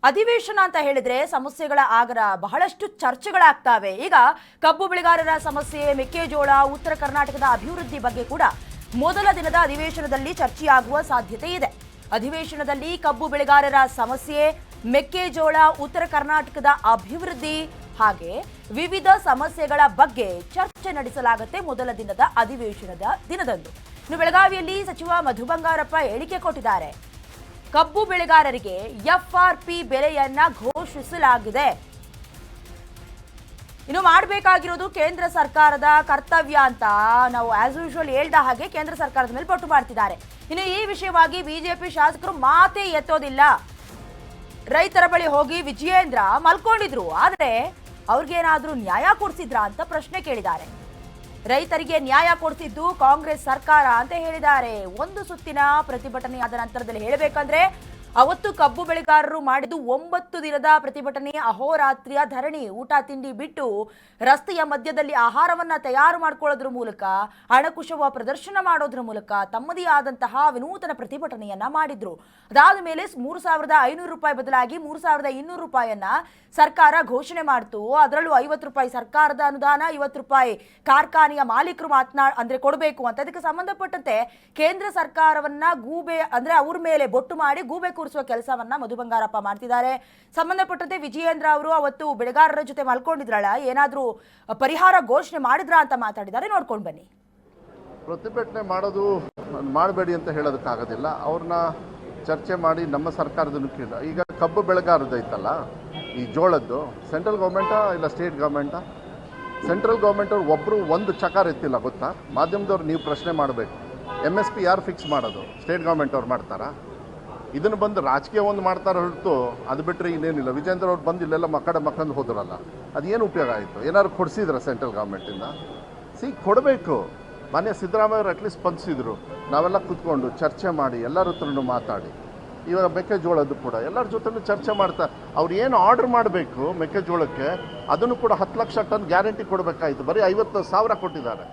ಅಧಿವೇಶನ ಅಂತ ಹೇಳಿದ್ರೆ ಸಮಸ್ಯೆಗಳ ಆಗರ ಬಹಳಷ್ಟು ಚರ್ಚೆಗಳಾಗ್ತವೆ. ಈಗ ಕಬ್ಬು ಬೆಳೆಗಾರರ ಸಮಸ್ಯೆ, ಮೆಕ್ಕೆಜೋಳ, ಉತ್ತರ ಕರ್ನಾಟಕದ ಅಭಿವೃದ್ಧಿ ಬಗ್ಗೆ ಕೂಡ ಮೊದಲ ದಿನದ ಅಧಿವೇಶನದಲ್ಲಿ ಚರ್ಚೆಯಾಗುವ ಸಾಧ್ಯತೆ ಇದೆ. ಅಧಿವೇಶನದಲ್ಲಿ ಕಬ್ಬು ಬೆಳೆಗಾರರ ಸಮಸ್ಯೆ, ಮೆಕ್ಕೆಜೋಳ, ಉತ್ತರ ಕರ್ನಾಟಕದ ಅಭಿವೃದ್ಧಿ ಹಾಗೆ ವಿವಿಧ ಸಮಸ್ಯೆಗಳ ಬಗ್ಗೆ ಚರ್ಚೆ ನಡೆಸಲಾಗುತ್ತೆ ಮೊದಲ ದಿನದ ಅಧಿವೇಶನದ ದಿನದಂದು. ಇನ್ನು ಬೆಳಗಾವಿಯಲ್ಲಿ ಸಚಿವ ಮಧು ಬಂಗಾರಪ್ಪ ಹೇಳಿಕೆ ಕೊಟ್ಟಿದ್ದಾರೆ. ಕಬ್ಬು ಬೆಳೆಗಾರರಿಗೆ ಎಫ್ಆರ್ಪಿ ಬೆಲೆಯನ್ನ ಘೋಷಿಸಲಾಗಿದೆ. ಇನ್ನು ಮಾಡಬೇಕಾಗಿರೋದು ಕೇಂದ್ರ ಸರ್ಕಾರದ ಕರ್ತವ್ಯ ಅಂತ ನಾವು ಆಸ್ ಯೂಶುವಲ್ ಹೇಳ್ದ ಹಾಗೆ ಕೇಂದ್ರ ಸರ್ಕಾರದ ಮೇಲೆ ಪಟ್ಟು ಮಾಡ್ತಿದ್ದಾರೆ. ಇನ್ನು ಈ ವಿಷಯವಾಗಿ ಬಿಜೆಪಿ ಶಾಸಕರು ಮಾತೇ ಎತ್ತೋದಿಲ್ಲ. ರೈತರ ಬಳಿ ಹೋಗಿ ವಿಜಯೇಂದ್ರ ಮಲ್ಕೊಂಡಿದ್ರು, ಆದರೆ ಅವ್ರಿಗೇನಾದ್ರೂ ನ್ಯಾಯ ಕೊಡಿಸಿದ್ರಾ ಅಂತ ಪ್ರಶ್ನೆ ಕೇಳಿದ್ದಾರೆ. ರೈತರಿಗೆ ನ್ಯಾಯ ಕೊಡಿಸಿದ್ದು ಕಾಂಗ್ರೆಸ್ ಸರ್ಕಾರ ಅಂತ ಹೇಳಿದ್ದಾರೆ. ಒಂದು ಸುತ್ತಿನ ಪ್ರತಿಭಟನೆ ಆದ ನಂತರದಲ್ಲಿ ಹೇಳಬೇಕಂದ್ರೆ ಅವತ್ತು ಕಬ್ಬು ಬೆಳೆಗಾರರು ಮಾಡಿದ್ದು 9 ದಿನದ ಪ್ರತಿಭಟನೆ, ಅಹೋರಾತ್ರಿಯ ಧರಣಿ, ಊಟ ತಿಂಡಿ ಬಿಟ್ಟು ರಸ್ತೆಯ ಮಧ್ಯದಲ್ಲಿ ಆಹಾರವನ್ನ ತಯಾರು ಮಾಡ್ಕೊಳ್ಳೋದ್ರ ಮೂಲಕ, ಹಣಕುಶವ ಪ್ರದರ್ಶನ ಮಾಡೋದ್ರ ಮೂಲಕ ತಮ್ಮದೇ ಆದಂತಹ ವಿನೂತನ ಪ್ರತಿಭಟನೆಯನ್ನ ಮಾಡಿದ್ರು. ಅದಾದ ಮೇಲೆ 3,500 ರೂಪಾಯಿ ಬದಲಾಗಿ 3,200 ರೂಪಾಯಿಯನ್ನ ಸರ್ಕಾರ ಘೋಷಣೆ ಮಾಡ್ತು. ಅದರಲ್ಲೂ 50 ರೂಪಾಯಿ ಸರ್ಕಾರದ ಅನುದಾನ, 50 ರೂಪಾಯಿ ಕಾರ್ಖಾನೆಯ ಮಾಲೀಕರು ಅಂದ್ರೆ ಕೊಡಬೇಕು ಅಂತ. ಅದಕ್ಕೆ ಸಂಬಂಧಪಟ್ಟಂತೆ ಕೇಂದ್ರ ಸರ್ಕಾರವನ್ನ ಗೂಬೆ ಅಂದ್ರೆ ಅವ್ರ ಮೇಲೆ ಬೊಟ್ಟು ಮಾಡಿ ಗೂಬೆ ಕೂರಿಸುವ ಕೆಲಸವನ್ನ ಮಧು ಬಂಗಾರಪ್ಪ ಮಾಡ್ತಿದ್ದಾರೆ. ಸಂಬಂಧಪಟ್ಟಂತೆ ವಿಜಯೇಂದ್ರ ಅವರು ಅವತ್ತು ಬೆಳೆಗಾರರ ಜೊತೆ ಮಲ್ಕೊಂಡಿದ್ರಲ್ಲ, ಏನಾದ್ರೂ ಪರಿಹಾರ ಘೋಷಣೆ ಮಾಡಿದ್ರ ಅಂತ ಮಾತಾಡಿದ್ದಾರೆ. ನೋಡ್ಕೊಂಡು ಬನ್ನಿ. ಪ್ರತಿಭಟನೆ ಮಾಡೋದು ಮಾಡಬೇಡಿ ಅಂತ ಹೇಳೋದಕ್ಕಾಗೋದಿಲ್ಲ. ಅವ್ರನ್ನ ಚರ್ಚೆ ಮಾಡಿ ನಮ್ಮ ಸರ್ಕಾರದನ್ನು ಕೇಳ. ಈಗ ಕಬ್ಬು ಬೆಳೆಗಾರದೈತಲ್ಲ, ಈ ಜೋಳದ್ದು ಸೆಂಟ್ರಲ್ ಗೌರ್ಮೆಂಟಾ ಇಲ್ಲ ಸ್ಟೇಟ್ ಗೌರ್ಮೆಂಟಾ? ಸೆಂಟ್ರಲ್ ಗೌರ್ಮೆಂಟ್ ಅವ್ರು ಒಬ್ಬರು ಒಂದು ಚಕಾರ ಎತ್ತಿಲ್ಲ, ಗೊತ್ತಾ? ಮಾಧ್ಯಮದವ್ರು ನೀವು ಪ್ರಶ್ನೆ ಮಾಡಬೇಕು. MSP ಯಾರು ಫಿಕ್ಸ್ ಮಾಡೋದು? ಸ್ಟೇಟ್ ಗೌರ್ಮೆಂಟ್ ಅವ್ರು ಮಾಡ್ತಾರಾ? ಇದನ್ನು ಬಂದು ರಾಜಕೀಯ ಒಂದು ಮಾಡ್ತಾರೆ ಹೊರತು ಅದು ಬಿಟ್ಟರೆ ಇನ್ನೇನಿಲ್ಲ. ವಿಜೇಂದ್ರ ಅವ್ರು ಬಂದು ಇಲ್ಲೆಲ್ಲ ಮಕ್ಕಂದು ಹೋದ್ರಲ್ಲ, ಅದೇನು ಉಪಯೋಗ ಆಯಿತು? ಏನಾದ್ರು ಕೊಡಿಸಿದ್ರ ಸೆಂಟ್ರಲ್ ಗೌರ್ಮೆಂಟಿಂದ? ಕೊಡಬೇಕು. ಮಾನ್ಯ ಸಿದ್ದರಾಮಯ್ಯ ಅವರು ಅಟ್ಲೀಸ್ಟ್ ಸ್ಪಂದಿಸಿದ್ರು. ನಾವೆಲ್ಲ ಕೂತ್ಕೊಂಡು ಚರ್ಚೆ ಮಾಡಿ ಎಲ್ಲರ ಹತ್ರನೂ ಮಾತಾಡಿ, ಇವಾಗ ಮೆಕ್ಕೆಜೋಳದ್ದು ಕೂಡ ಎಲ್ಲರ ಜೊತೆನೂ ಚರ್ಚೆ ಮಾಡ್ತಾ ಅವ್ರು ಏನು ಆರ್ಡರ್ ಮಾಡಬೇಕು ಮೆಕ್ಕೆಜೋಳಕ್ಕೆ, ಅದನ್ನು ಕೂಡ 10 ಲಕ್ಷ ಟನ್ ಗ್ಯಾರಂಟಿ ಕೊಡಬೇಕಾಯಿತು. ಬರೀ 50,000 ಕೊಟ್ಟಿದ್ದಾರೆ.